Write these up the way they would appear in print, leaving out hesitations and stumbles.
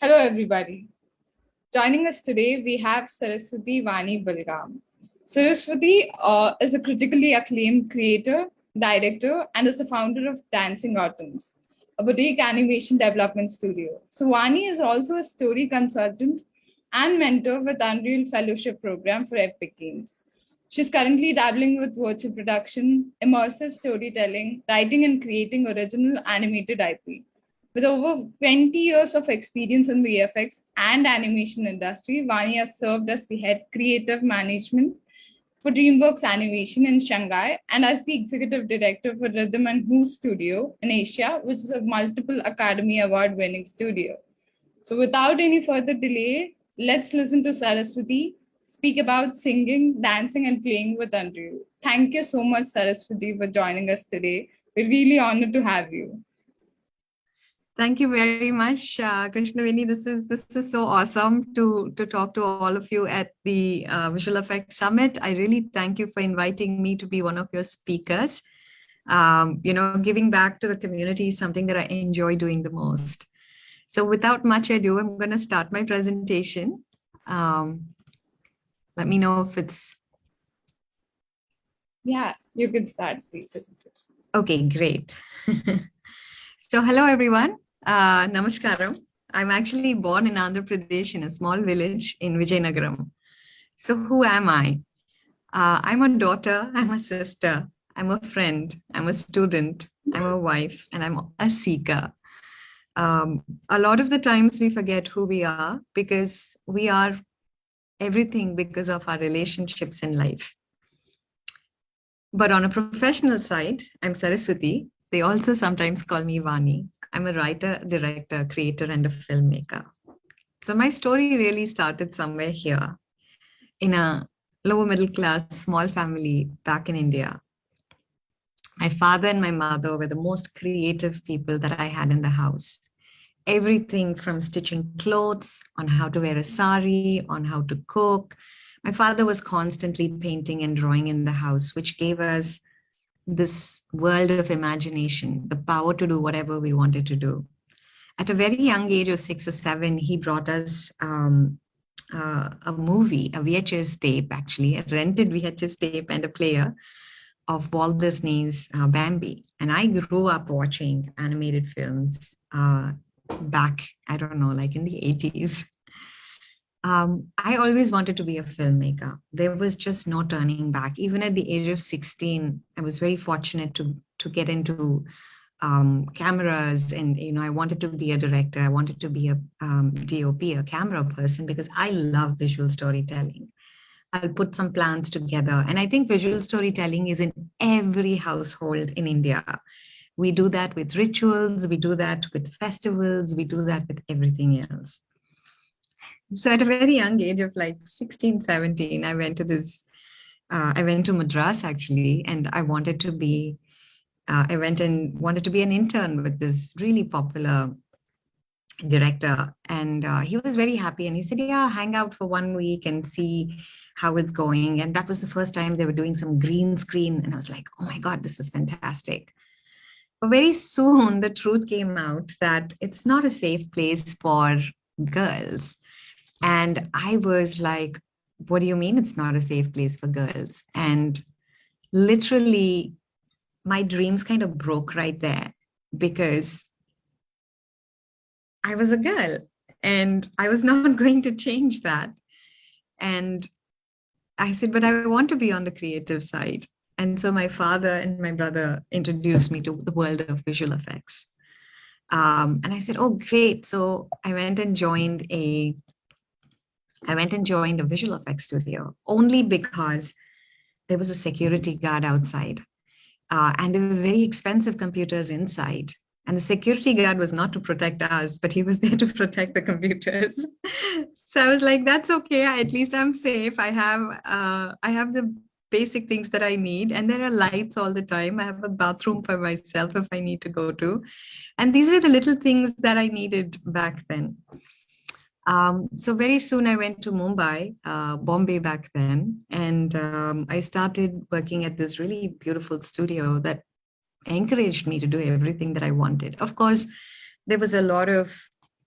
Hello, everybody. Joining us today, we have Saraswati Vani Balram. Saraswati is a critically acclaimed creator, director, and is the founder of Dancing Autumns, a boutique animation development studio. So, Vani is also a story consultant and mentor with Unreal Fellowship Program for Epic Games. She's currently dabbling with virtual production, immersive storytelling, writing, and creating original animated IP. With over 20 years of experience in the VFX and animation industry, Vani has served as the head creative management for DreamWorks Animation in Shanghai and as the executive director for Rhythm and Who Studio in Asia, which is a multiple Academy Award winning studio. So, without any further delay, let's listen to Saraswati speak about singing, dancing, and playing with Unreal. Thank you so much, Saraswati, for joining us today. We're really honored to have you. Thank you very much, Krishnaveni. This is so awesome to talk to all of you at the Visual Effects Summit. I really thank you for inviting me to be one of your speakers. Giving back to the community is something that I enjoy doing the most. So without much ado, I'm going to start my presentation. Let me know if it's... Yeah, you can start the presentation. Okay, great. So hello, everyone. Namaskaram. I'm actually born in Andhra Pradesh in a small village in Vijayanagaram. So who am I? I'm a daughter, I'm a sister, I'm a friend, I'm a student, I'm a wife, and I'm a seeker. A lot of the times we forget who we are because we are everything because of our relationships in life. But on a professional side, I'm Saraswati. They also sometimes call me Vani. I'm a writer, director, creator, and a filmmaker. So my story really started somewhere here in a lower middle class, small family back in India. My father and my mother were the most creative people that I had in the house. Everything from stitching clothes, on how to wear a sari, on how to cook. My father was constantly painting and drawing in the house, which gave us this world of imagination, the power to do whatever we wanted to do. At a very young age of 6 or 7, he brought us a movie, a VHS tape, actually, a rented VHS tape and a player of Walt Disney's Bambi. And I grew up watching animated films back, I don't know, like in the 80s. I always wanted to be a filmmaker. There was just no turning back. Even at the age of 16, I was very fortunate to get into cameras, and I wanted to be a director. I wanted to be a DOP, a camera person, because I love visual storytelling. I'll put some plans together, and I think visual storytelling is in every household in India. We do that with rituals, we do that with festivals, we do that with everything else. So at a very young age of like 16, 17, I went to Madras actually, and I went and wanted to be an intern with this really popular director. And he was very happy. And he said, yeah, hang out for 1 week and see how it's going. And that was the first time they were doing some green screen. And I was like, oh my God, this is fantastic. But very soon the truth came out that it's not a safe place for girls. And I was like, what do you mean it's not a safe place for girls? And literally, my dreams kind of broke right there because I was a girl and I was not going to change that. And I said, but I want to be on the creative side. And so my father and my brother introduced me to the world of visual effects. And I said, oh, great. So I went and joined a visual effects studio only because there was a security guard outside. And there were very expensive computers inside. And the security guard was not to protect us, but he was there to protect the computers. So I was like, that's okay. At least I'm safe. I have the basic things that I need. And there are lights all the time. I have a bathroom for myself if I need to go to. And these were the little things that I needed back then. So very soon I went to Mumbai, Bombay back then, and I started working at this really beautiful studio that encouraged me to do everything that I wanted. Of course, there was a lot of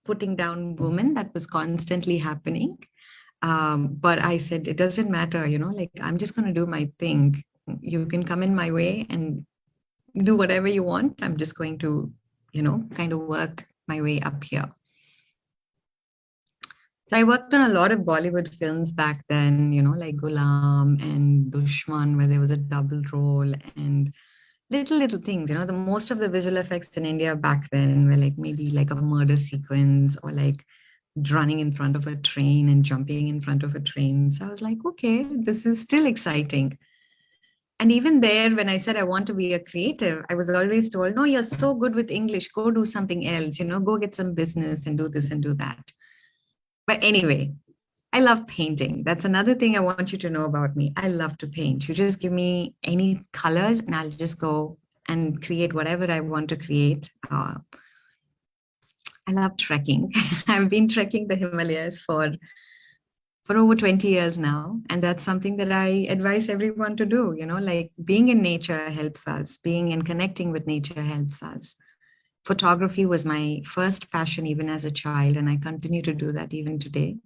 putting down women that was constantly happening. But I said, it doesn't matter, like I'm just going to do my thing. You can come in my way and do whatever you want. I'm just going to, kind of work my way up here. So I worked on a lot of Bollywood films back then, like Gulam and Dushman, where there was a double role and little things. The most of the visual effects in India back then were like maybe like a murder sequence or like running in front of a train and jumping in front of a train. So I was like, okay, this is still exciting. And even there, when I said I want to be a creative, I was always told, no, you're so good with English, go do something else, go get some business and do this and do that. But anyway, I love painting. That's another thing I want you to know about me. I love to paint. You just give me any colors and I'll just go and create whatever I want to create. I love trekking. I've been trekking the Himalayas for over 20 years now. And that's something that I advise everyone to do. Like being in nature helps us, being and connecting with nature helps us. Photography was my first passion, even as a child, and I continue to do that even today.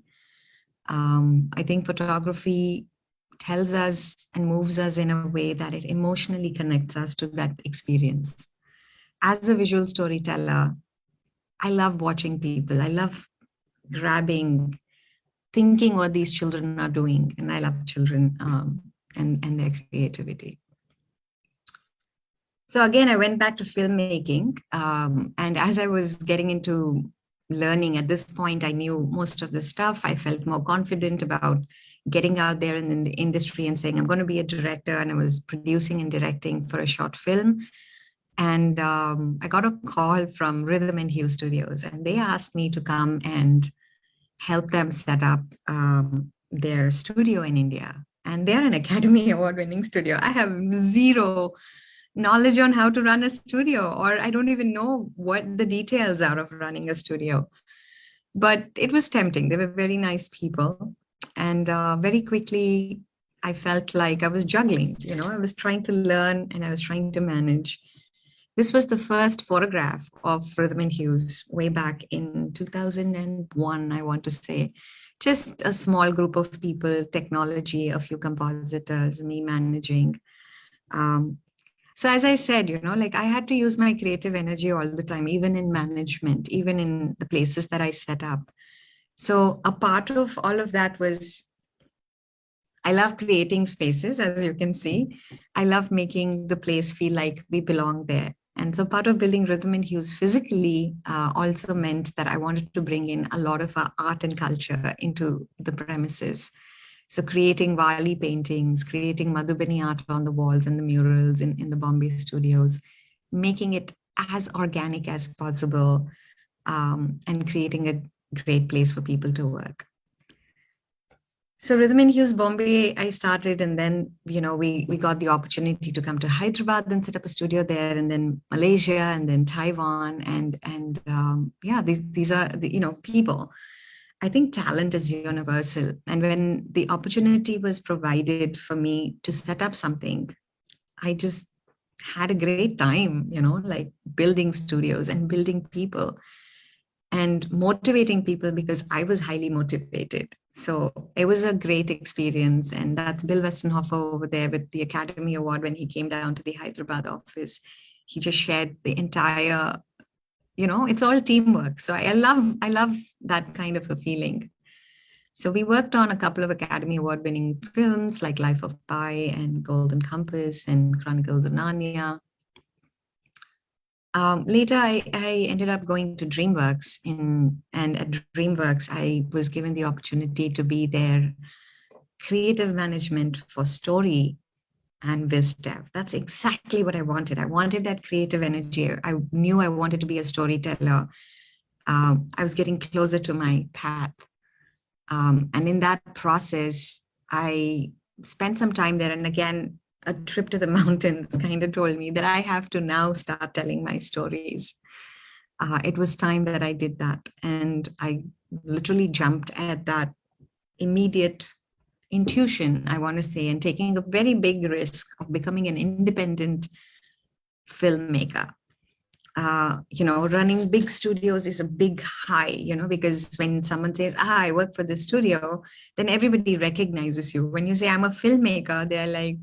I think photography tells us and moves us in a way that it emotionally connects us to that experience. As a visual storyteller, I love watching people. I love grabbing, thinking what these children are doing, and I love children and their creativity. So again, I went back to filmmaking, and as I was getting into learning at this point, I knew most of the stuff. I felt more confident about getting out there in the industry and saying, I'm going to be a director. And I was producing and directing for a short film. And I got a call from Rhythm and Hue Studios, and they asked me to come and help them set up their studio in India. And they're an Academy Award winning studio. I have zero knowledge on how to run a studio, or I don't even know what the details are of running a studio. But it was tempting. They were very nice people. And very quickly, I felt like I was juggling. I was trying to learn and I was trying to manage. This was the first photograph of Rhythm and Hues way back in 2001, I want to say. Just a small group of people, technology, a few compositors, me managing. So as I said, like I had to use my creative energy all the time, even in management, even in the places that I set up. So a part of all of that was, I love creating spaces, as you can see. I love making the place feel like we belong there. And so part of building Rhythm and Hues physically also meant that I wanted to bring in a lot of our art and culture into the premises. So creating Wali paintings, creating Madhubani art on the walls and the murals in the Bombay studios, making it as organic as possible, and creating a great place for people to work. So Rhythm and Hues Bombay, I started, and then we got the opportunity to come to Hyderabad and set up a studio there, and then Malaysia, and then Taiwan, and yeah, these are the people. I think talent is universal, and when the opportunity was provided for me to set up something, I just had a great time, like building studios and building people and motivating people because I was highly motivated. So it was a great experience. And that's Bill Westenhofer over there with the Academy Award. When he came down to the Hyderabad office, he just shared the entire, it's all teamwork. So I love that kind of a feeling. So we worked on a couple of Academy Award winning films like Life of Pi and Golden Compass and Chronicles of Narnia. Later, I ended up going to DreamWorks, and at DreamWorks, I was given the opportunity to be their creative management for story and biz dev. That's exactly what I wanted. I wanted that creative energy. I knew I wanted to be a storyteller. I was getting closer to my path. And in that process, I spent some time there. And again, a trip to the mountains kind of told me that I have to now start telling my stories. It was time that I did that. And I literally jumped at that immediate intuition, I want to say, and taking a very big risk of becoming an independent filmmaker. running big studios is a big high, because when someone says, I work for this studio, then everybody recognizes you. When you say, I'm a filmmaker, they're like,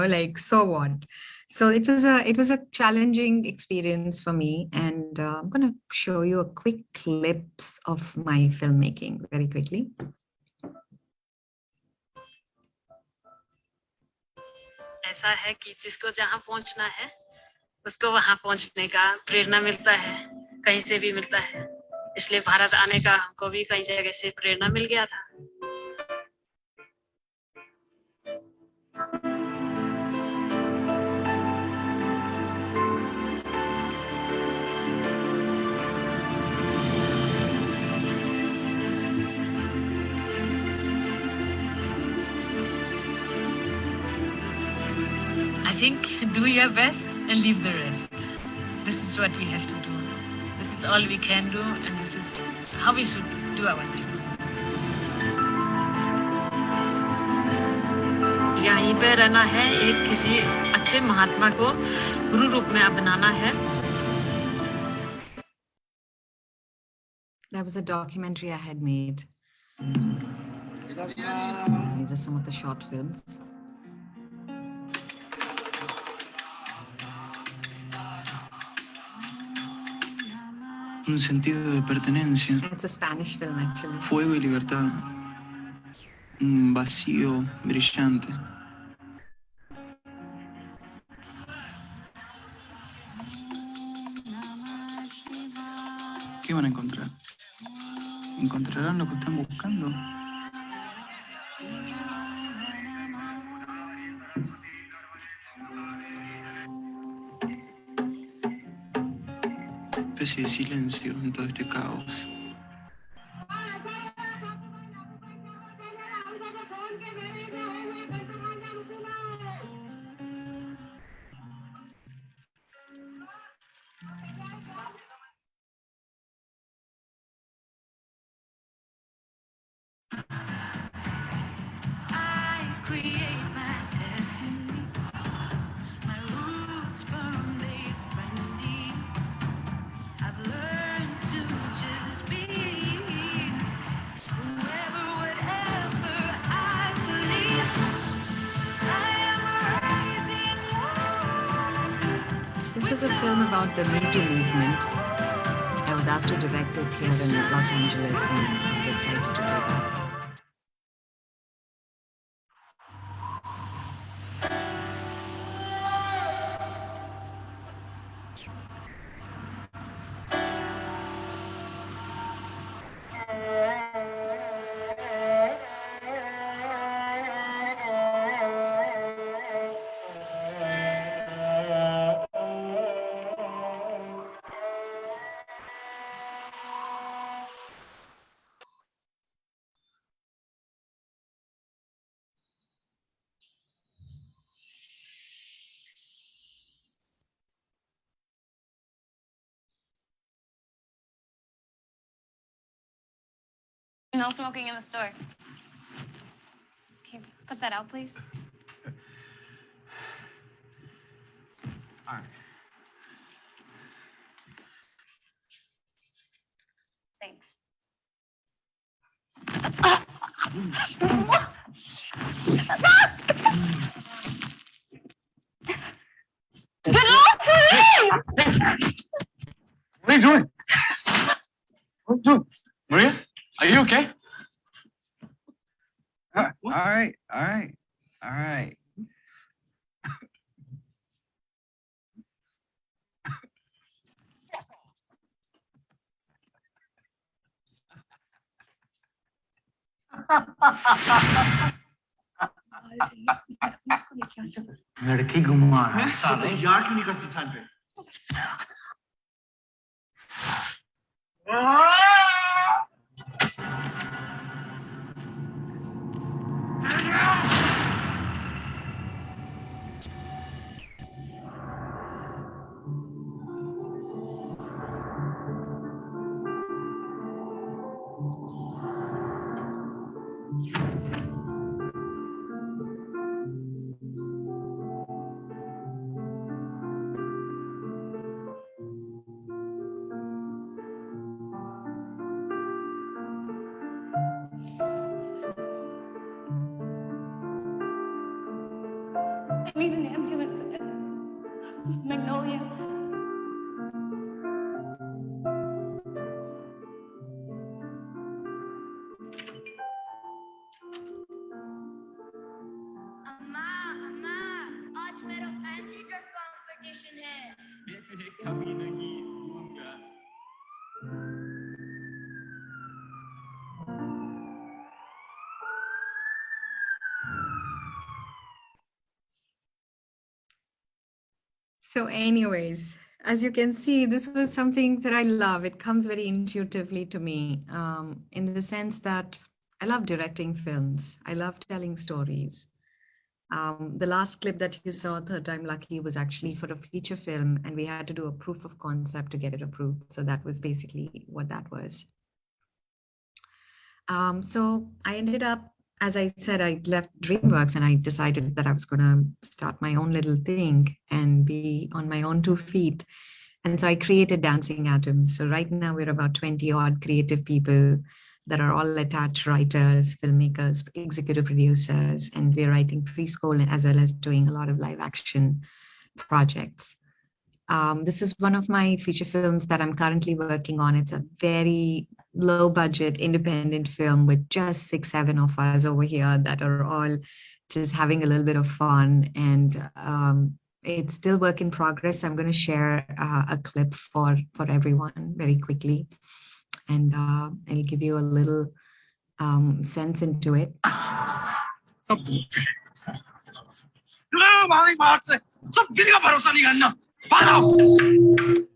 like, so what? So it was a challenging experience for me. And I'm going to show you a quick clips of my filmmaking very quickly. ऐसा है कि जिसको जहाँ पहुँचना है उसको वहाँ पहुँचने का प्रेरणा मिलता है, कहीं से भी मिलता है। इसलिए भारत आने का हमको भी कई जगह से प्रेरणा मिल गया था। I think do your best and leave the rest. This is what we have to do. This is all we can do, and this is how we should do our things. यहीं पे रहना है, एक किसी अच्छे महात्मा को गुरु रूप में अपनाना है। That was a documentary I had made. These are some of the short films. Un sentido de pertenencia. It's a Spanish film, actually. Fuego y libertad. Un vacío brillante. ¿Qué van a encontrar? ¿Encontrarán lo que están buscando? Una especie de silencio en todo este caos. This was a film about the Me Too movement. I was asked to direct it here in Los Angeles, and I was excited to do that. No smoking in the store. Can you put that out, please? All right. Thanks. Get off of me! What are you doing? What are you doing? Maria, are you okay? All right. लड़की घुमा रहा है साले यार क्यों नहीं करती ध्यान पे So anyways, as you can see, this was something that I love. It comes very intuitively to me, in the sense that I love directing films. I love telling stories. The last clip that you saw, Third Time Lucky, was actually for a feature film, and we had to do a proof of concept to get it approved. So that was basically what that was. So I ended up, as I said, I left DreamWorks and I decided that I was going to start my own little thing and be on my own 2 feet. And so I created Dancing Atoms. So right now we're about 20 odd creative people that are all attached writers, filmmakers, executive producers, and we're writing preschool as well as doing a lot of live action projects. This is one of my feature films that I'm currently working on. It's a very low budget independent film with just 6-7 of us over here that are all just having a little bit of fun, and it's still work in progress. I'm going to share a clip for everyone very quickly, and I'll give you a little sense into it. हमारी बात से सब किसी का भरोसा नहीं करना भागो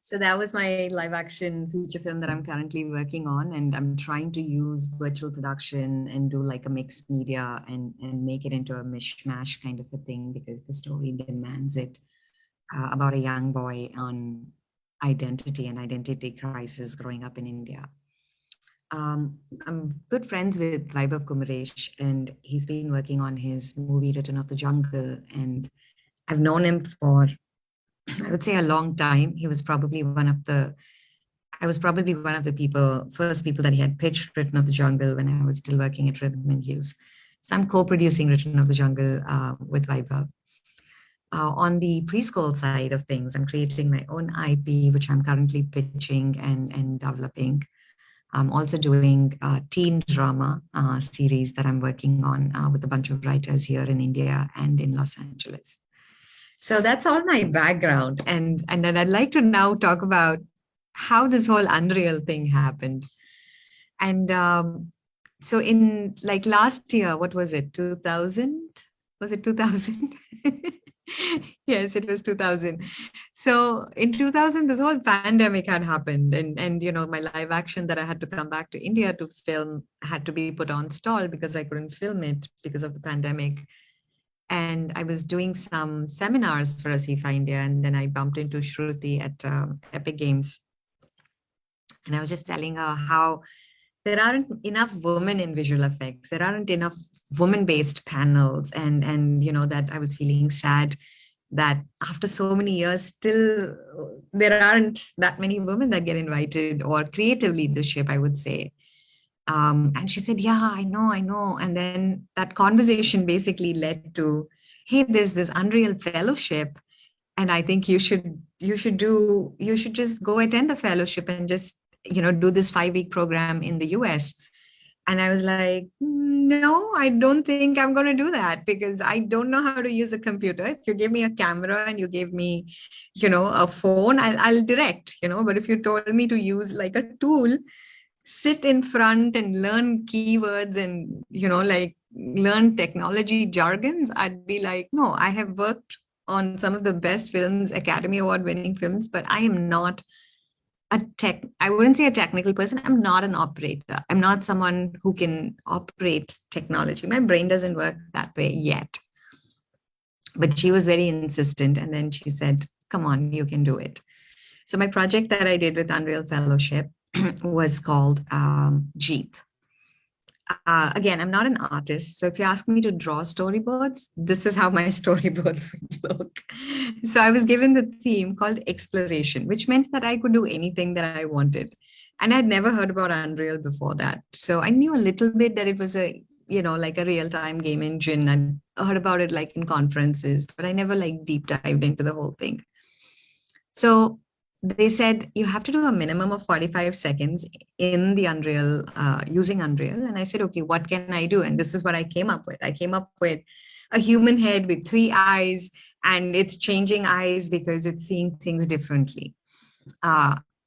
So that was my live action feature film that I'm currently working on, and I'm trying to use virtual production and do like a mixed media and make it into a mishmash kind of a thing because the story demands it, about a young boy on identity and identity crisis growing up in India. I'm good friends with Vaibhav Kumaresh, and he's been working on his movie Return of the Jungle, and I've known him for, I would say, a long time. He was probably one of the, I was probably one of the first people that he had pitched Return of the Jungle when I was still working at Rhythm and Hues. So I'm co-producing Return of the Jungle with Vaibhav. On the preschool side of things, I'm creating my own IP, which I'm currently pitching and developing. I'm also doing a teen drama series that I'm working on with a bunch of writers here in India and in Los Angeles. So that's all my background. And then I'd like to now talk about how this whole Unreal thing happened. And so in like last year, what was it, 2000? Was it 2000? Yes, it was 2000. So in 2000, this whole pandemic had happened, and you know, my live action that I had to come back to India to film had to be put on stall because I couldn't film it because of the pandemic. And I was doing some seminars for ASIFA India, and then I bumped into Shruti at Epic Games, and I was just telling her how there aren't enough women in visual effects. There aren't enough women-based panels, and you know, that I was feeling sad that after so many years, still there aren't that many women that get invited, or creative leadership, I would say. And she said, yeah, I know. And then that conversation basically led to, hey, there's this Unreal Fellowship, and I think you should just go attend the fellowship and just, you know, do this 5-week program in the US. And I was like, no, I don't think I'm going to do that because I don't know how to use a computer. If you give me a camera and you give me, you know, a phone, I'll direct, you know, but if you told me to use like a tool, sit in front and learn keywords and, you know, like learn technology jargons, I'd be like, no, I have worked on some of the best films, Academy Award winning films, but I am not I wouldn't say a technical person. I'm not an operator. I'm not someone who can operate technology. My brain doesn't work that way yet. But she was very insistent. And then she said, come on, you can do it. So my project that I did with Unreal Fellowship was called Jeet. Again, I'm not an artist. So if you ask me to draw storyboards, this is how my storyboards would look. So I was given the theme called exploration, which meant that I could do anything that I wanted. And I'd never heard about Unreal before that. So I knew a little bit that it was a, you know, like a real-time game engine. I heard about it like in conferences, but I never like deep dived into the whole thing. So they said, you have to do a minimum of 45 seconds in the Unreal, using Unreal. And I said, okay, what can I do? And this is what I came up with. I came up with a human head with 3 eyes, and it's changing eyes because it's seeing things differently.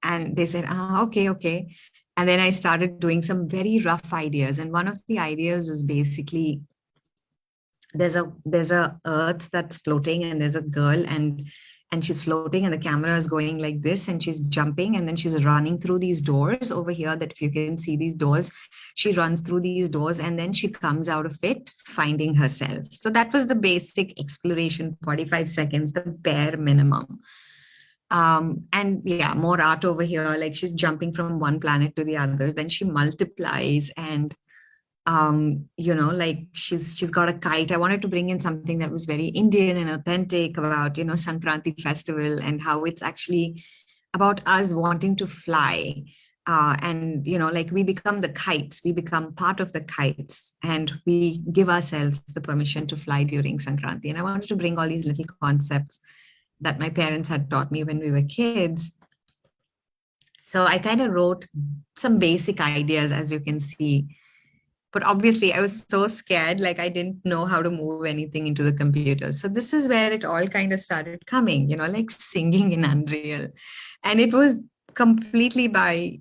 And they said, okay, okay. And then I started doing some very rough ideas. And one of the ideas was basically there's a earth that's floating, and there's a girl, and she's floating, and the camera is going like this, and she's jumping, and then she's running through these doors over here, that if you can see these doors, she runs through these doors, and then she comes out of it finding herself. So that was the basic exploration, 45 seconds, the bare minimum. And yeah, more art over here, like she's jumping from one planet to the other, then she multiplies, and like she's got a kite. I wanted to bring in something that was very Indian and authentic about, Sankranti festival, and how it's actually about us wanting to fly. And like we become the kites, we become part of the kites, and we give ourselves the permission to fly during Sankranti. And I wanted to bring all these little concepts that my parents had taught me when we were kids. So I kind of wrote some basic ideas, as you can see. But obviously, I was so scared, like I didn't know how to move anything into the computer. So this is where it all kind of started coming, like singing in Unreal. And it was completely by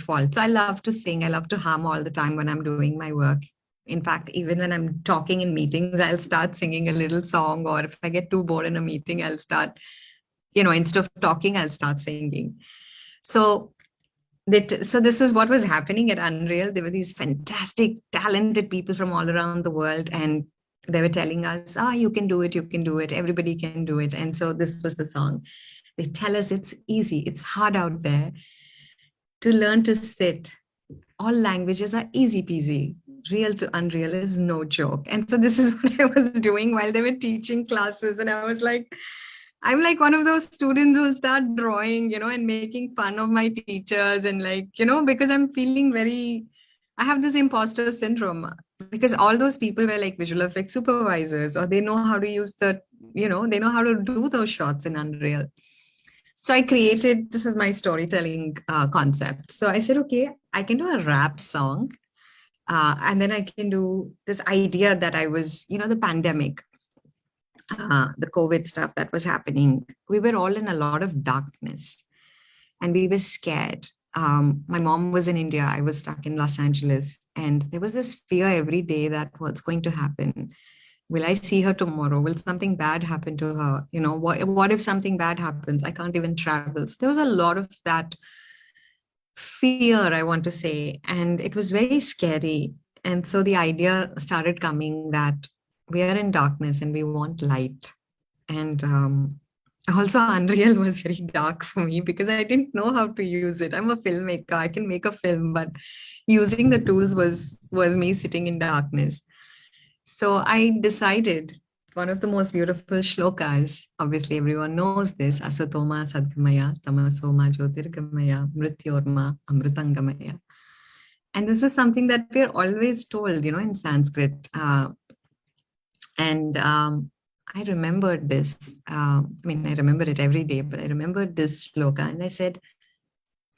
fault. So I love to sing. I love to hum all the time when I'm doing my work. In fact, even when I'm talking in meetings, I'll start singing a little song. Or if I get too bored in a meeting, I'll start, instead of talking, I'll start singing. So this was what was happening at Unreal. There were these fantastic, talented people from all around the world, and they were telling us, you can do it, everybody can do it. And so this was the song. They tell us it's easy, it's hard out there to learn to sit. All languages are easy peasy. Real to Unreal is no joke. And so this is what I was doing while they were teaching classes. And I was like, I'm like one of those students who will start drawing, and making fun of my teachers, and like, because I'm feeling I have this imposter syndrome, because all those people were like visual effects supervisors, or they know how to use they know how to do those shots in Unreal. So I created, this is my storytelling concept. So I said, okay, I can do a rap song. And then I can do this idea that I was, the pandemic, the COVID stuff that was happening. We were all in a lot of darkness, and we were scared. My mom was in India. I was stuck in Los Angeles. And there was this fear every day that what's going to happen? Will I see her tomorrow? Will something bad happen to her? What if something bad happens? I can't even travel. So there was a lot of that fear, I want to say, and it was very scary. And so the idea started coming that we are in darkness and we want light. And also Unreal was very dark for me because I didn't know how to use it. I'm a filmmaker, I can make a film, but using the tools was me sitting in darkness. So I decided one of the most beautiful shlokas, obviously everyone knows this, Asatoma Sadgamaya, Tamasoma Jyotirgamaya, Mrityorma Amritangamaya. And this is something that we're always told, in Sanskrit. And I remembered this. I remember it every day, but I remembered this shloka and I said,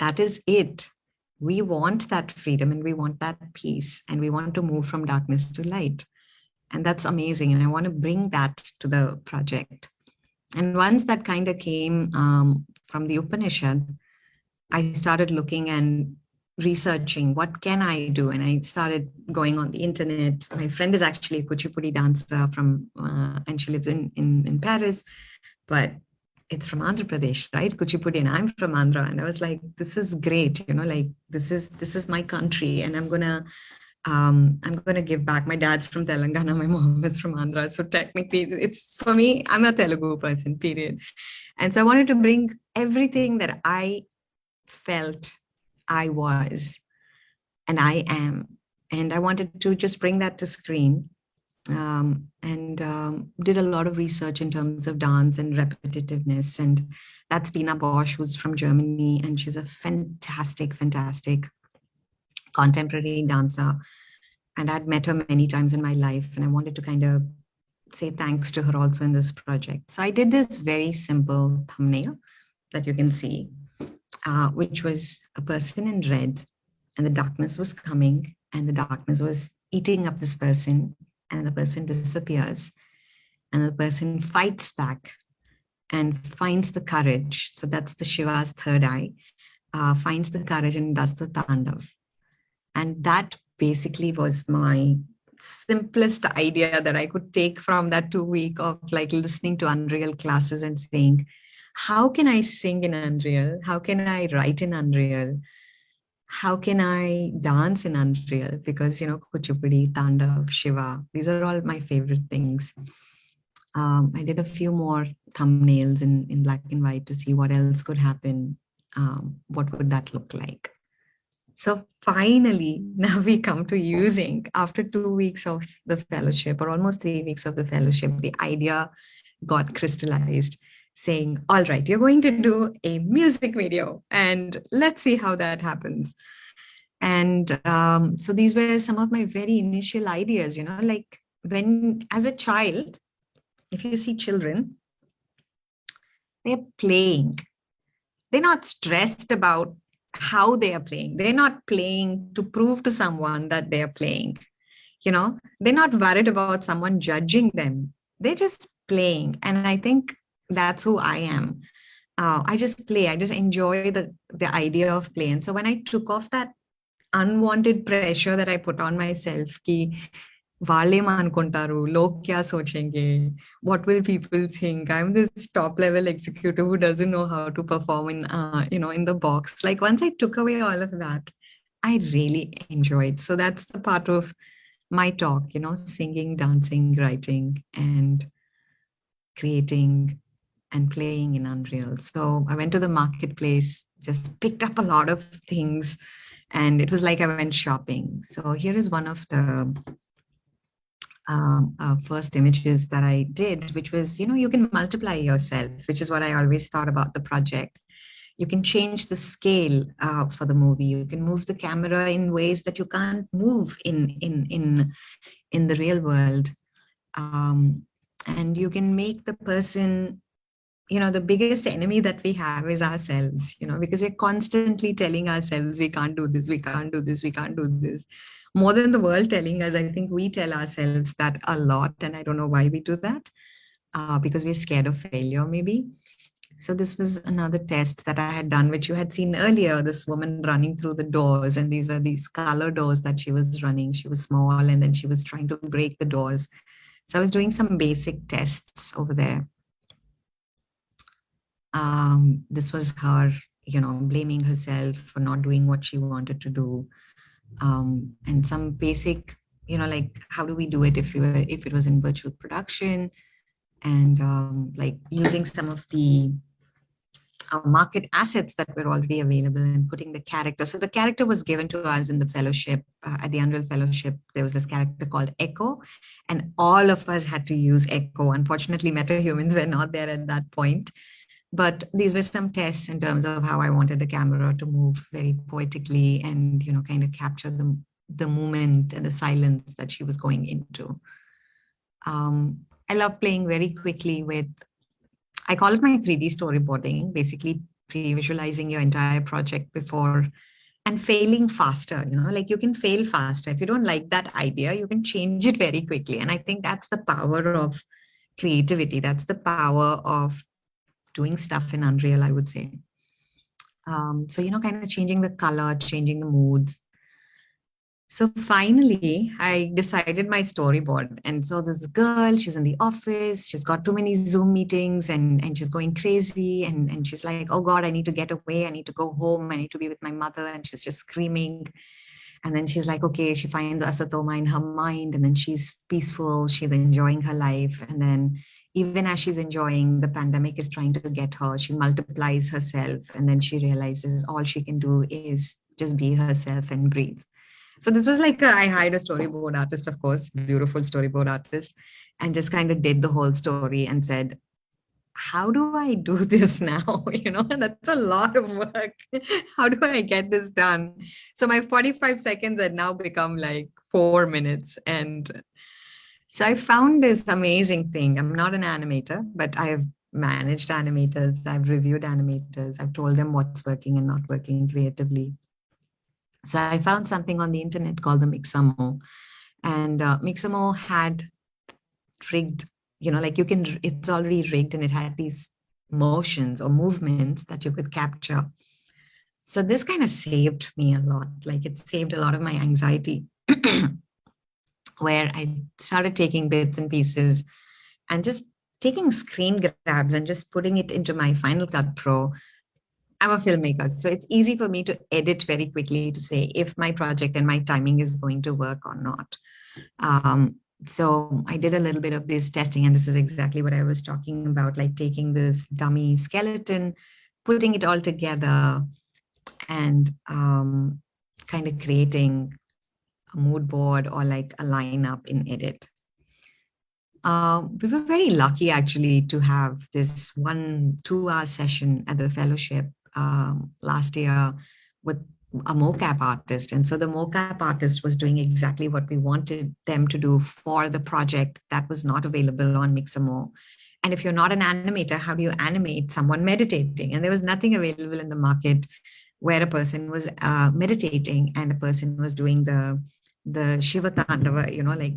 that is it. We want that freedom and we want that peace and we want to move from darkness to light. And that's amazing. And I want to bring that to the project. And once that kind of came from the Upanishad, I started looking and researching what can I do. And I started going on the internet. My friend is actually a Kuchipudi dancer and she lives in Paris, but it's from Andhra Pradesh, right? Kuchipudi, and I'm from Andhra. And I was like, this is great. This is my country and I'm going to give back. My dad's from Telangana. My mom is from Andhra. So technically it's for me, I'm a Telugu person, period. And so I wanted to bring everything that I felt I was and I am. And I wanted to just bring that to screen and did a lot of research in terms of dance and repetitiveness. And that's Bina Bosch, who's from Germany. And she's a fantastic, fantastic contemporary dancer. And I'd met her many times in my life. And I wanted to kind of say thanks to her also in this project. So I did this very simple thumbnail that you can see, which was a person in red and the darkness was coming and the darkness was eating up this person and the person disappears and the person fights back and finds the courage. So that's the Shiva's third eye. finds the courage and does the tandav. And that basically was my simplest idea that I could take from that 2 week of like listening to Unreal classes and saying, how can I sing in Unreal? How can I write in Unreal? How can I dance in Unreal? Because, Kuchipudi, Tandav, Shiva, these are all my favorite things. I did a few more thumbnails in black and white to see what else could happen. What would that look like? So finally, now we come to using, after 2 weeks of the fellowship, or almost 3 weeks of the fellowship, the idea got crystallized, saying, all right, you're going to do a music video and let's see how that happens. And so these were some of my very initial ideas, like when, as a child, if you see children, they're playing. They're not stressed about how they are playing. They're not playing to prove to someone that they are playing. They're not worried about someone judging them. They're just playing. And I think that's who I am. I just play. I just enjoy the idea of play. And so when I took off that unwanted pressure that I put on myself, ki, వాళ్ళేం అనుకుంటారు లోక్ క్యా సోచెంగే what will people think I'm this top level executive who doesn't know how to perform in the box. Like once I took away all of that, I really enjoyed. So that's the part of my talk, singing, dancing, writing, and creating and playing in Unreal. So I went to the marketplace, just picked up a lot of things, and it was like I went shopping. So here is one of the first images that I did, which was, you can multiply yourself, which is what I always thought about the project. You can change the scale for the movie. You can move the camera in ways that you can't move in the real world. And you can make the person, the biggest enemy that we have is ourselves, because we're constantly telling ourselves, we can't do this, we can't do this, we can't do this. More than the world telling us, I think we tell ourselves that a lot. And I don't know why we do that, because we're scared of failure, maybe. So this was another test that I had done, which you had seen earlier, this woman running through the doors. And these were these color doors that she was running. She was small, and then she was trying to break the doors. So I was doing some basic tests over there. This was her, blaming herself for not doing what she wanted to do. And some basic, like how do we do it if it was in virtual production, and like using some of the market assets that were already available and putting the character. So the character was given to us in the fellowship, at the Unreal Fellowship. There was this character called Echo, and all of us had to use Echo. Unfortunately, MetaHumans were not there at that point. But these were some tests in terms of how I wanted the camera to move very poetically and, kind of capture the moment and the silence that she was going into. I love playing very quickly with, I call it my 3D storyboarding, basically pre-visualizing your entire project before and failing faster. Like you can fail faster. If you don't like that idea, you can change it very quickly. And I think that's the power of creativity. That's the power of doing stuff in Unreal, I would say. So, kind of changing the color, changing the moods. So finally, I decided my storyboard. And so this girl, she's in the office, she's got too many Zoom meetings, and she's going crazy. And she's like, oh God, I need to get away. I need to go home. I need to be with my mother. And she's just screaming. And then she's like, okay, she finds Asatoma in her mind. And then she's peaceful. She's enjoying her life. And then even as she's enjoying, the pandemic is trying to get her. She multiplies herself, and then she realizes all she can do is just be herself and breathe. So this was like, I hired a storyboard artist, of course, beautiful storyboard artist, and just kind of did the whole story and said, how do I do this now? That's a lot of work. How do I get this done? So my 45 seconds had now become like 4 minutes. And so I found this amazing thing. I'm not an animator, but I've managed animators. I've reviewed animators. I've told them what's working and not working creatively. So I found something on the internet called the Mixamo. And Mixamo had rigged, like it's already rigged, and it had these motions or movements that you could capture. So this kind of saved me a lot. Like it saved a lot of my anxiety where I started taking bits and pieces and just taking screen grabs and just putting it into my Final Cut Pro. I'm a filmmaker, so it's easy for me to edit very quickly to say if my project and my timing is going to work or not. So I did a little bit of this testing, and this is exactly what I was talking about, like taking this dummy skeleton, putting it all together, and kind of creating a mood board or like a lineup in edit. We were very lucky actually to have this 1-2 hour session at the fellowship last year with a mocap artist. And so the mocap artist was doing exactly what we wanted them to do for the project that was not available on Mixamo. And if you're not an animator, how do you animate someone meditating? And there was nothing available in the market where a person was meditating and a person was doing the Shiva Tandava, you know, like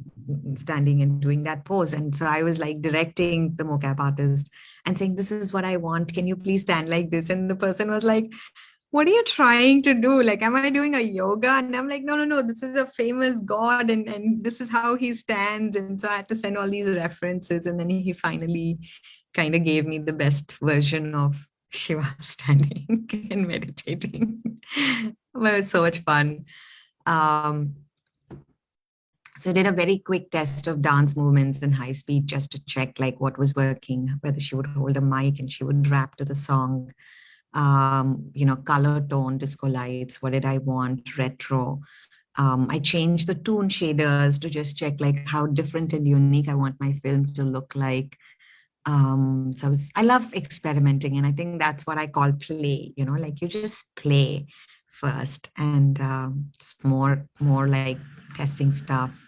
standing and doing that pose. And so I was like directing the mocap artist and saying, this is what I want. Can you please stand like this? And the person was like, what are you trying to do? Like, am I doing a yoga? And I'm like, no, this is a famous god and this is how he stands. And so I had to send all these references. And then he finally kind of gave me the best version of Shiva standing and meditating. But it was so much fun. So I did a very quick test of dance movements in high speed just to check like what was working, whether she would hold a mic and she would rap to the song, color tone, disco lights, what did I want, retro. I changed the tune shaders to just check like how different and unique I want my film to look like. So I love experimenting, and I think that's what I call play, like you just play first, and it's more like testing stuff.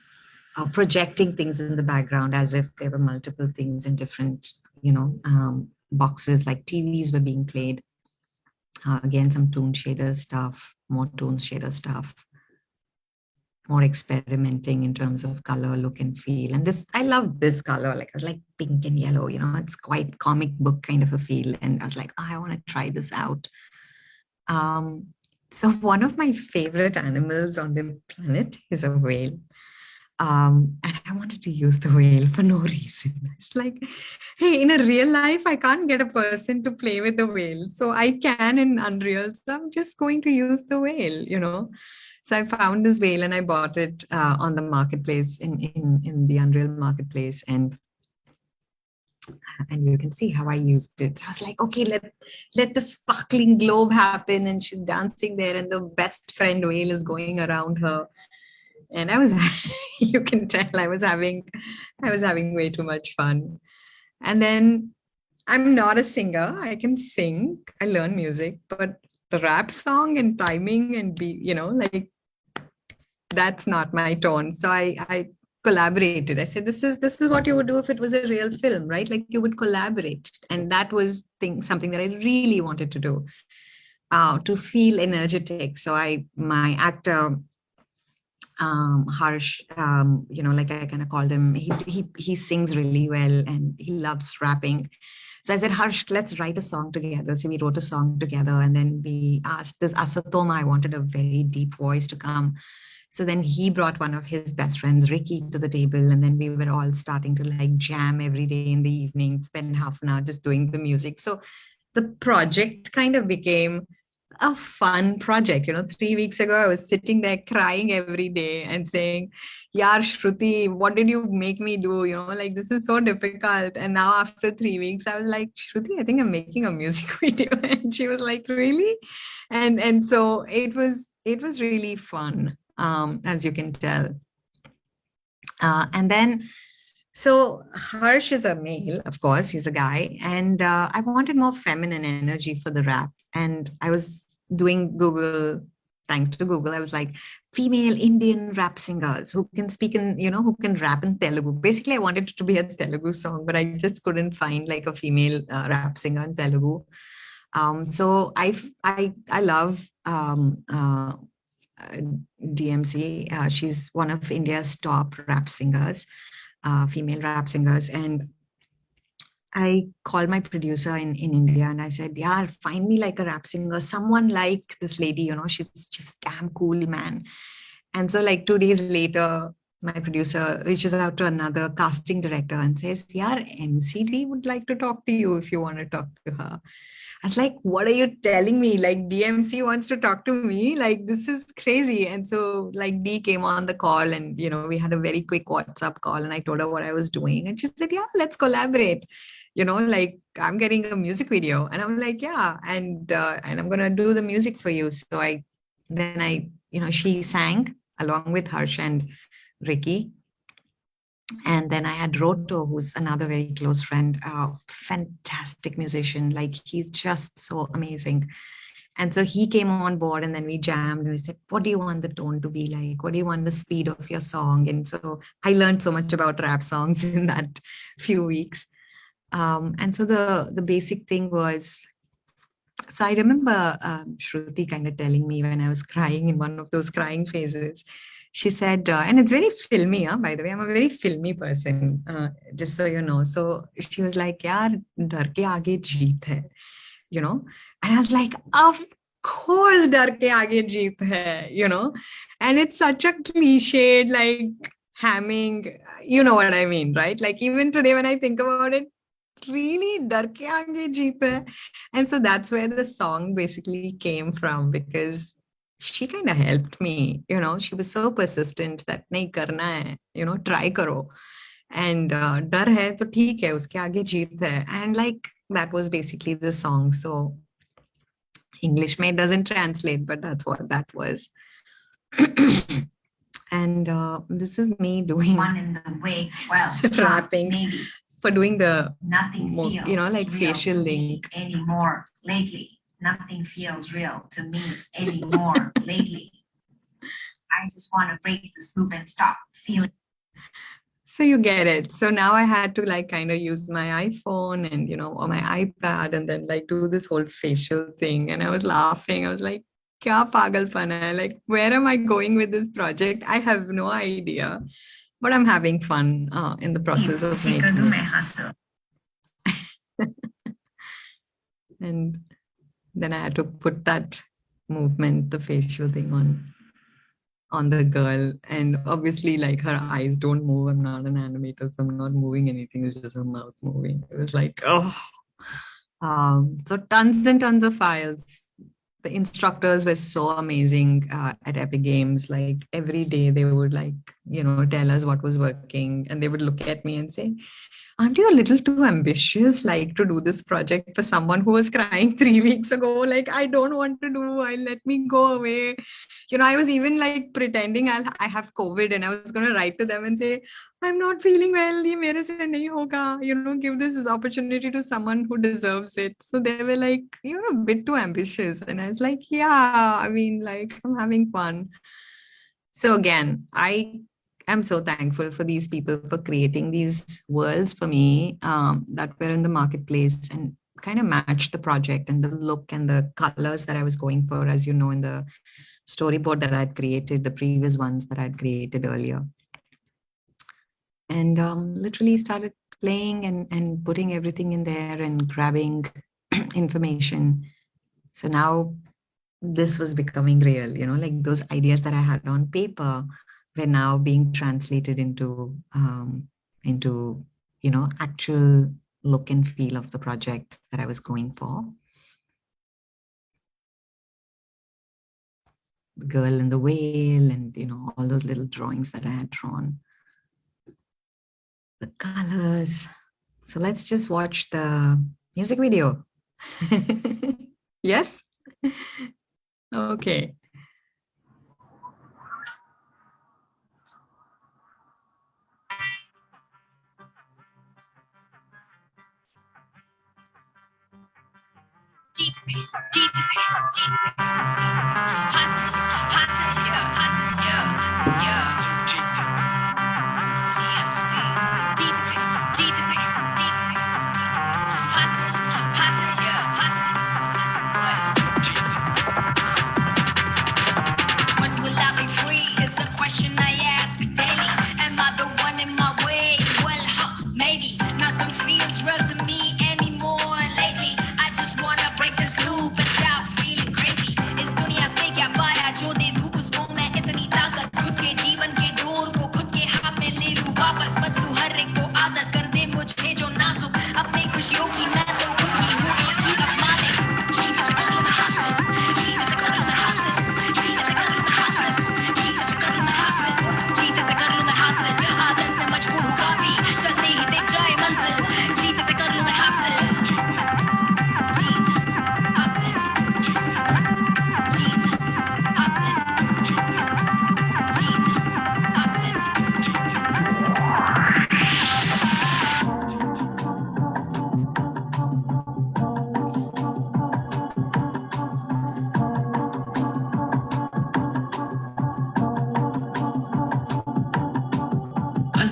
Projecting things in the background as if there were multiple things in different, boxes, like TVs were being played. Again, some tune shader stuff, more tune shader stuff, more experimenting in terms of color, look and feel. And this, I love this color. Like I was like pink and yellow, it's quite comic book kind of a feel. And I was like, I want to try this out. So one of my favorite animals on the planet is a whale. And I wanted to use the whale for no reason. It's like, hey, in a real life, I can't get a person to play with a whale. So I can in Unreal. So I'm just going to use the whale, So I found this whale and I bought it on the marketplace in the Unreal marketplace. And you can see how I used it. So I was like, okay, let the sparkling globe happen. And she's dancing there and the best friend whale is going around her. And I was, you can tell I was having way too much fun. And then I'm not a singer. I can sing. I learn music, but the rap song and timing and like that's not my tone. So I collaborated. I said, this is what you would do if it was a real film, right? Like you would collaborate. And that was something that I really wanted to do, to feel energetic. So my actor, Harsh, like I kind of called him, he sings really well and he loves rapping. So I said, Harsh, let's write a song together. So we wrote a song together, and then we asked this Asatoma, I wanted a very deep voice to come. So then he brought one of his best friends, Ricky, to the table. And then we were all starting to like jam every day in the evening, spend half an hour just doing the music. So the project kind of became a fun project. 3 weeks ago, I was sitting there crying every day and saying, Yaar, Shruti, what did you make me do? Like this is so difficult. And now after 3 weeks, I was like, Shruti, I think I'm making a music video. And she was like, really? And so it was really fun, as you can tell. And then, so Harsh is a male, of course, he's a guy. And I wanted more feminine energy for the rap. And I was doing Google, thanks to Google, I was like, female Indian rap singers who can speak in, who can rap in Telugu. Basically, I wanted it to be a Telugu song, but I just couldn't find like a female rap singer in Telugu. So I love DMC. She's one of India's top rap singers, female rap singers. And I called my producer in India and I said, yeah, find me like a rap singer, someone like this lady, you know, she's just damn cool, man. And so like 2 days later, my producer reaches out to another casting director and says, yeah, MCD would like to talk to you if you want to talk to her. I was like, what are you telling me? Like DMC wants to talk to me? Like, this is crazy. And so like D came on the call and, you know, we had a very quick WhatsApp call and I told her what I was doing. And she said, yeah, let's collaborate. You know, like I'm getting a music video. And I'm like, yeah. And I'm going to do the music for you. So she sang along with Harsh and Ricky. And then I had Roto, who's another very close friend, fantastic musician. Like he's just so amazing. And so he came on board and then we jammed and we said, what do you want the tone to be like? What do you want the speed of your song? And so I learned so much about rap songs in that few weeks. And so the basic thing was, so I remember Shruti kind of telling me when I was crying in one of those crying phases, she said, and it's very filmy, by the way, I'm a very filmy person, just so you know. So she was like, yaar, dar ke aage jeet hai, you know? And I was like, of course, dar ke aage jeet hai, you know? And it's such a cliched, like hamming, you know what I mean, right? Like even today when I think about it, really dar ke aage jeet hai. And so that's where the song basically came from, because she kind of helped me, you know. She was so persistent that nahi karna hai, you know, try karo. And dar hai to theek hai, uske aage jeet hai. And like that was basically the song. So English may doesn't translate, but that's what that was. And this is me doing one in the way, well, rapping maybe for doing the nothing feels you know, like real facial to me link anymore lately. Nothing feels real to me anymore lately. I just want to break this loop and stop feeling. So you get it. So now I had to like kind of use my iPhone and, you know, or my iPad and then like do this whole facial thing. And I was laughing. I was like, kya pagalpan hai? Like, where am I going with this project? I have no idea, but I'm having fun in the process of making it. And then I had to put that movement, the facial thing on the girl. And obviously like her eyes don't move. I'm not an animator, so I'm not moving anything. It's just her mouth moving. It was like, oh. So tons and tons of files. The instructors were so amazing at Epic Games. Like every day they would like, you know, tell us what was working. And they would look at me and say, aren't you a little too ambitious, like to do this project for someone who was crying 3 weeks ago? Like, I don't want to do, let me go away. You know, I was even like pretending I have COVID and I was going to write to them and say, I'm not feeling well. Ye mere se nahi hoga. You know, give this opportunity to someone who deserves it. So they were like, you're a bit too ambitious. And I was like, yeah, I mean, like I'm having fun. So again, I'm so thankful for these people for creating these worlds for me that were in the marketplace and kind of matched the project and the look and the colors that I was going for, as you know, in the storyboard that I'd created, the previous ones that I'd created earlier. And literally started playing and putting everything in there and grabbing information. So now this was becoming real, you know, like those ideas that I had on paper were now being translated into, you know, actual look and feel of the project that I was going for. The girl and the whale and, you know, all those little drawings that I had drawn. The colors. So let's just watch the music video. Yes? Okay. When will I be free is a question I ask daily. Am I the one in my way? Well, maybe nothing feels real to me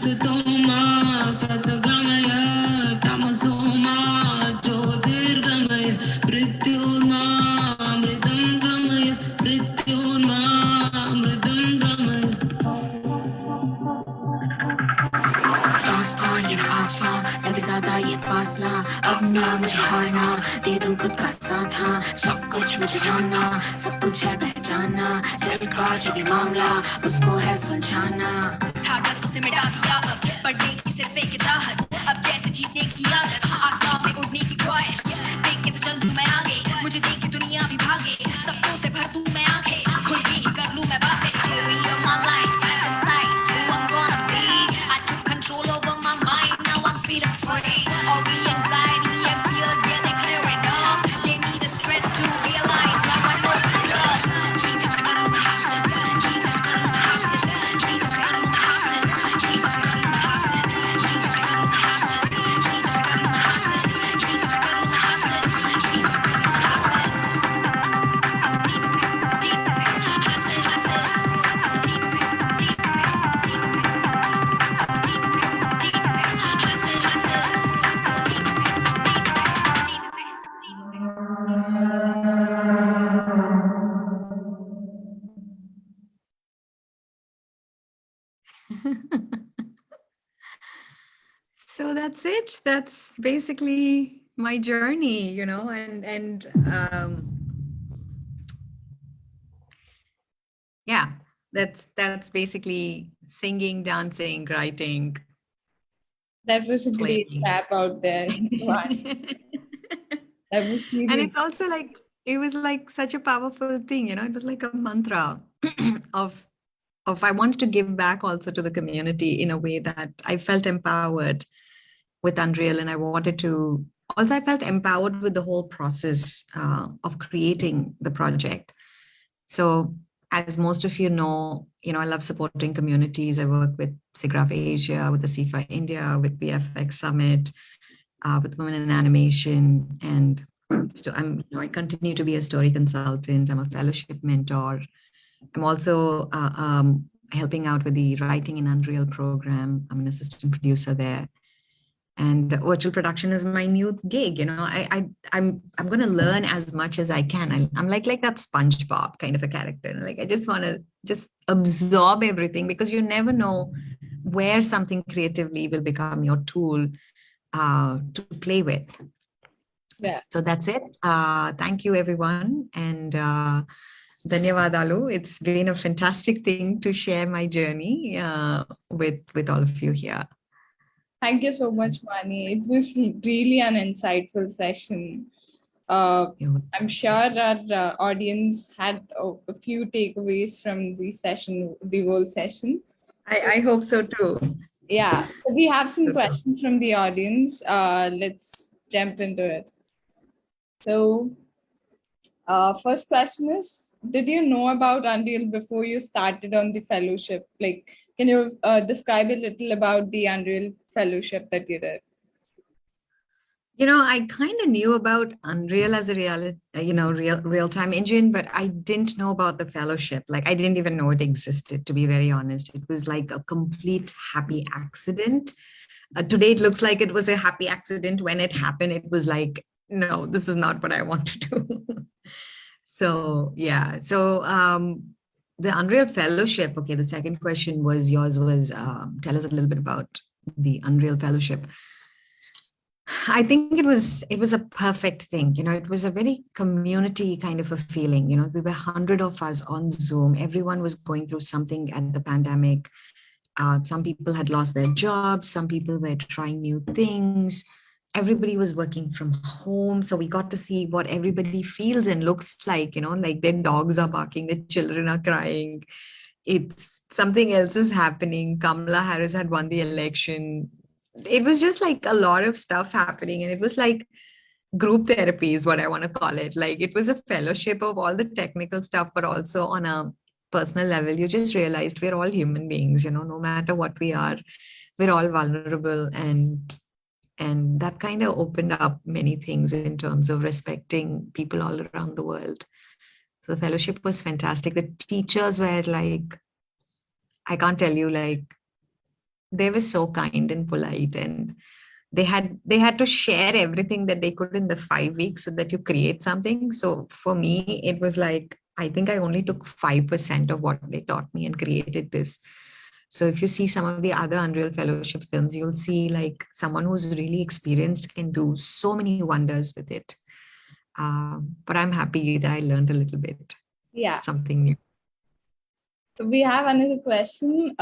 असतोमा सद्गमय तमसोमा ज्योतिर्गमय मृत्योर्मा अमृतं गमय मृत्योर्मा अमृतं गमय दास्तान ये न आसान लगे ज्यादा ये फासला अब ना मुझे हारना दे दूं खुद का साथ हाँ सब कुछ मुझे जानना सब कुछ है पहचाना दिल का जो भी मामला उसको है सुलझाना था डर उसे मिटा दिया अब पढ़ने की सिर्फ एक राहत अब जैसे जीतने की आदत आसमान में उड़ने की ख्वाहिश देख के चल दूं मैं आगे मुझे देख के दुनिया भी भागे सपनों से भर दूं मैं आंखें खुल के ही कर लूं मैं बातें Story of my life, I decide who I'm gonna be. I took control over my mind, now I'm feeling free. All the anxiety and fears, yeah, they're clearing up. Gave me the strength to realize now I know what's up. Jesus, I don't know how to. Jesus, I don't know how to. Jesus, I don't know how to. Jesus, I don't know how to. Jesus, I don't know how to. Jesus, I don't know how to. Jesus, I don't know how to. Jesus, I don't know how to. So that's it. That's basically my journey, you know, and yeah, that's basically singing, dancing, writing, That was a great playing. rap out there. Vani. That was And really it's also like it was like such a powerful thing, you know, it was like a mantra of I wanted to give back also to the community in a way that I felt empowered with Unreal, and I wanted to also I felt empowered with the whole process of creating the project. So as most of you know, I love supporting communities. I work with SIGGRAPH Asia, with the CIFA India, with VFX Summit, with Women in Animation, and so I continue to be a story consultant. I'm a fellowship mentor. I'm also helping out with the Writing in Unreal program. I'm an assistant producer there, and virtual production is my new gig. I'm going to learn as much as I can. I'm like that SpongeBob kind of a character. Like I just want to just absorb everything, because you never know where something creatively will become your tool to play with. Yeah. So that's it. Thank you, everyone. And Dhanyavadalu. It's been a fantastic thing to share my journey with all of you here. Thank you so much, Vani. It was really an insightful session. I'm sure our audience had a few takeaways from the session, the whole session. I hope so too. Yeah, so we have some questions from the audience. Let's jump into it. So, first question is, did you know about Unreal before you started on the fellowship? Like, can you describe a little about the Unreal fellowship that you did? I kind of knew about Unreal as a real-time engine, but I didn't know about the fellowship. Like, I didn't even know it existed, to be very honest. It was like a complete happy accident. Today, it looks like it was a happy accident. When it happened, it was like, no, this is not what I want to do. So, yeah. So, the Unreal Fellowship, okay, the second question was yours was, tell us a little bit about the Unreal Fellowship. I think it was a perfect thing. It was a very community kind of a feeling. We were 100 of us on Zoom. Everyone was going through something at the pandemic. Some people had lost their jobs. Some people were trying new things. Everybody was working from home. So we got to see what everybody feels and looks like, like their dogs are barking, their children are crying. It's something else is happening. Kamala Harris had won the election. It was just like a lot of stuff happening. And it was like group therapy is what I want to call it. Like it was a fellowship of all the technical stuff, but also on a personal level, you just realized we're all human beings, no matter what we are, we're all vulnerable. And that kind of opened up many things in terms of respecting people all around the world. So the fellowship was fantastic. The teachers were like, I can't tell you, like, they were so kind and polite, and they had to share everything that they could in the 5 weeks so that you create something. So for me, it was like, I think I only took 5% of what they taught me and created this. So if you see some of the other Unreal Fellowship films, you'll see like someone who's really experienced can do so many wonders with it. But I'm happy that I learned a little bit, Yeah. something new. So we have another question.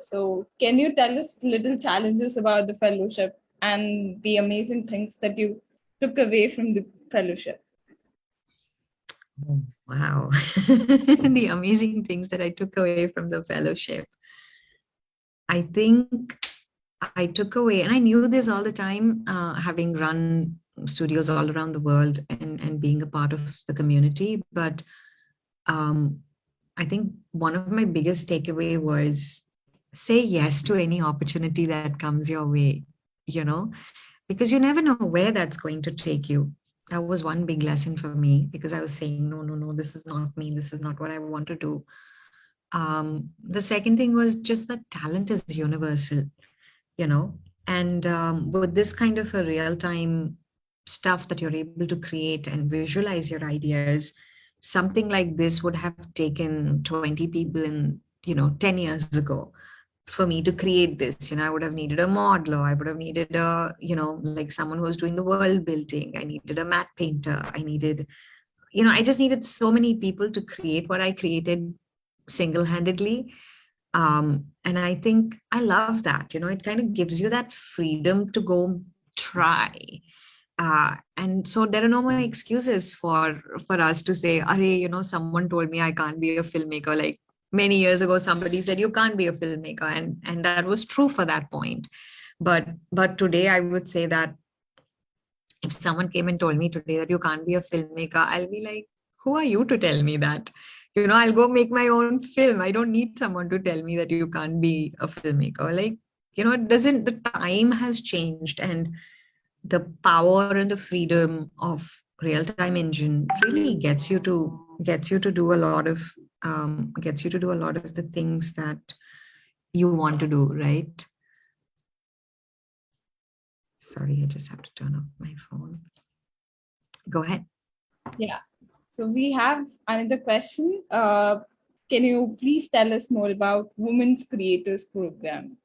So can you tell us little challenges about the fellowship and the amazing things that you took away from the fellowship? Oh, wow. The amazing things that I took away from the fellowship. I think I took away, and I knew this all the time, having run studios all around the world and being a part of the community. But I think one of my biggest takeaway was say yes to any opportunity that comes your way, you know, because you never know where that's going to take you. That was one big lesson for me, because I was saying, no, no, no, this is not me. This is not what I want to do. The second thing was just that talent is universal, you know, and with this kind of a real time stuff that you're able to create and visualize your ideas, something like this would have taken 20 people in, 10 years ago for me to create this. I would have needed a modeler, I would have needed a, like someone who was doing the world building, I needed a matte painter, I needed, I just needed so many people to create what I created single-handedly. And I think I love that, it kind of gives you that freedom to go try. And so there are no more excuses for us to say, someone told me I can't be a filmmaker. Like many years ago, somebody said you can't be a filmmaker, and that was true for that point. But today I would say that if someone came and told me today that you can't be a filmmaker, I'll be like, who are you to tell me that? I'll go make my own film. I don't need someone to tell me that you can't be a filmmaker. Like, the time has changed, and the power and the freedom of real-time engine really gets you to do a lot of the things that you want to do, right? Sorry, I just have to turn off my phone. Go ahead. Yeah. So we have another question. Can you please tell us more about Women's Creators Program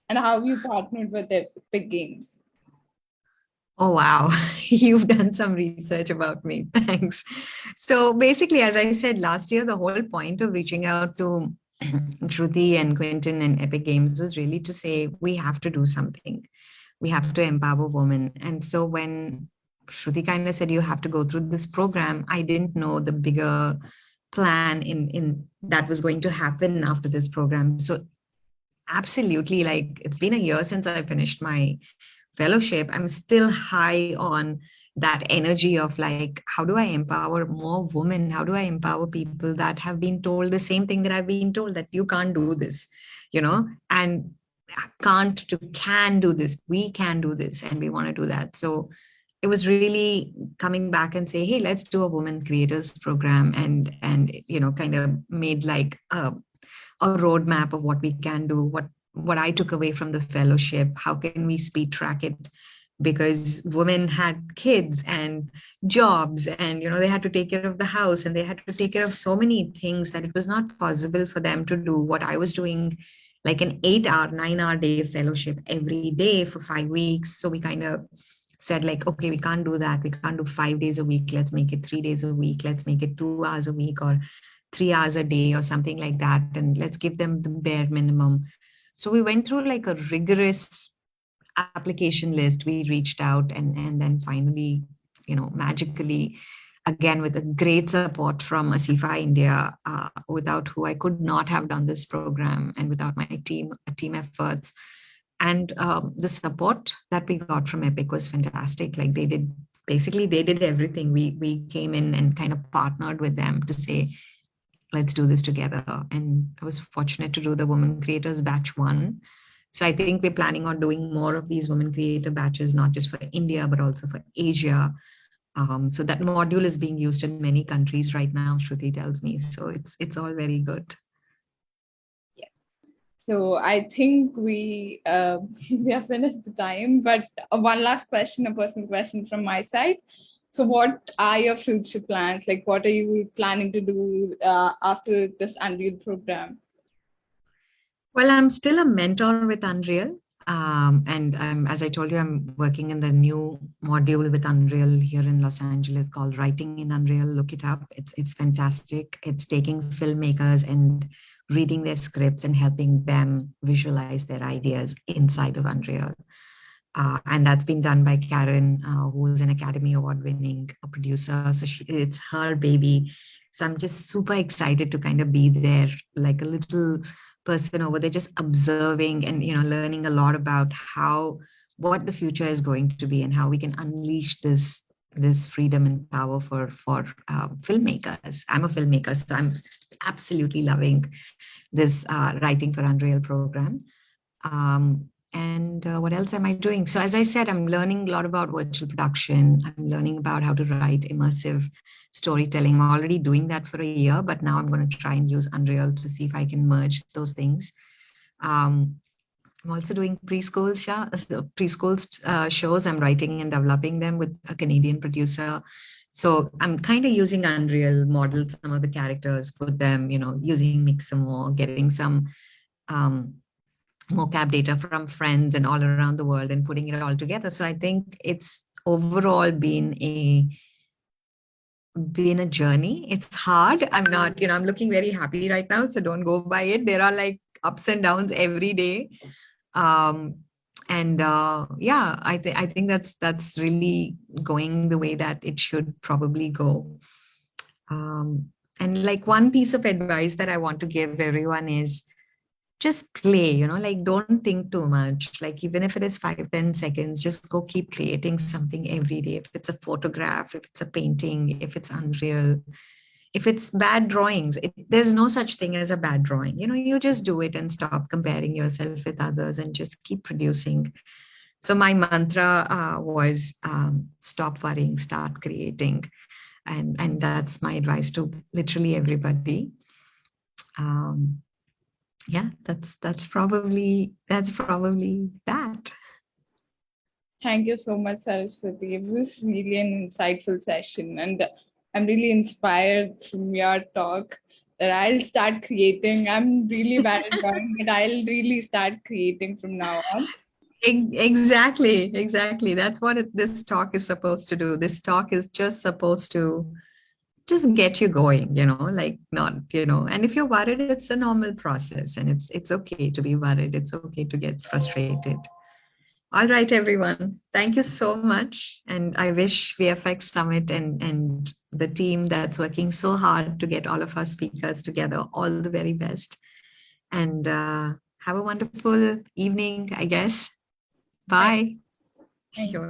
and how you partnered with Epic Games? Oh, wow. You've done some research about me. Thanks. So basically, as I said last year, the whole point of reaching out to Shruti and Quentin and Epic Games was really to say, we have to do something. We have to empower women. And so when Shruti kind of said, you have to go through this program, I didn't know the bigger plan in that was going to happen after this program. So absolutely, like it's been a year since I finished my fellowship. I'm still high on that energy of like, how do I empower more women? How do I empower people that have been told the same thing that I've been told, that you can't do this, and can't to can do this, we can do this, and we want to do that. So it was really coming back and say, hey, let's do a women creators program, and kind of made like a roadmap of what we can do, what I took away from the fellowship, how can we speed track it, because women had kids and jobs, and they had to take care of the house, and they had to take care of so many things that it was not possible for them to do what I was doing, like an 8-hour 9-hour day fellowship every day for 5 weeks. So we kind of said like, okay, we can't do that, we can't do 5 days a week, let's make it 3 days a week, let's make it 2 hours a week or 3 hours a day or something like that, and let's give them the bare minimum. So we went through like a rigorous application list. We reached out, and then finally, magically, again with a great support from Asifa India, without who I could not have done this program, and without my team efforts, and the support that we got from Epic was fantastic. Like they did everything. We came in and kind of partnered with them to say, let's do this together. And I was fortunate to do the Women Creators Batch 1. So I think we're planning on doing more of these Women Creator batches, not just for India, but also for Asia. So that module is being used in many countries right now, Shruti tells me. So it's all very good. Yeah. So I think we we have finished the time, but one last question, a personal question from my side. So what are your future plans? Like, what are you planning to do after this Unreal program? Well, I'm still a mentor with Unreal. And as I told you, I'm working in the new module with Unreal here in Los Angeles called Writing in Unreal. Look it up. It's fantastic. It's taking filmmakers and reading their scripts and helping them visualize their ideas inside of Unreal. And that's been done by Karen, who is an Academy Award winning producer. So it's her baby. So I'm just super excited to kind of be there, like a little person over there, just observing and learning a lot about what the future is going to be and how we can unleash this freedom and power for filmmakers. I'm a filmmaker, so I'm absolutely loving this Writing for Unreal program. And what else am I doing? So as I said, I'm learning a lot about virtual production. I'm learning about how to write immersive storytelling. I'm already doing that for a year, but now I'm going to try and use Unreal to see if I can merge those things. I'm also doing preschool shows. I'm writing and developing them with a Canadian producer. So I'm kind of using Unreal, model some of the characters, put them, using Mixamo, getting some mocap data from friends and all around the world and putting it all together. So I think it's overall been a journey. It's hard. I'm not, I'm looking very happy right now, so don't go by it. There are like ups and downs every day. Yeah, I think that's really going the way that it should probably go. And like one piece of advice that I want to give everyone is just play, like don't think too much. Like even if it is 5-10 seconds, just go keep creating something every day. If it's a photograph, if it's a painting, if it's Unreal, if it's bad drawings, there's no such thing as a bad drawing. You just do it and stop comparing yourself with others and just keep producing. So my mantra was stop worrying, start creating. And that's my advice to literally everybody. Yeah, that's probably that. Thank you so much, Saraswati. It was really an insightful session, and I'm really inspired from your talk that I'll start creating. I'm really bad at drawing, but I'll really start creating from now on. Exactly. That's what this talk is supposed to do. This talk is just supposed to just get you going, like not, and if you're worried, it's a normal process, and it's okay to be worried. It's okay to get frustrated. All right, everyone. Thank you so much. And I wish VFX Summit and the team that's working so hard to get all of our speakers together all the very best. And have a wonderful evening, I guess. Bye. Thank you. You're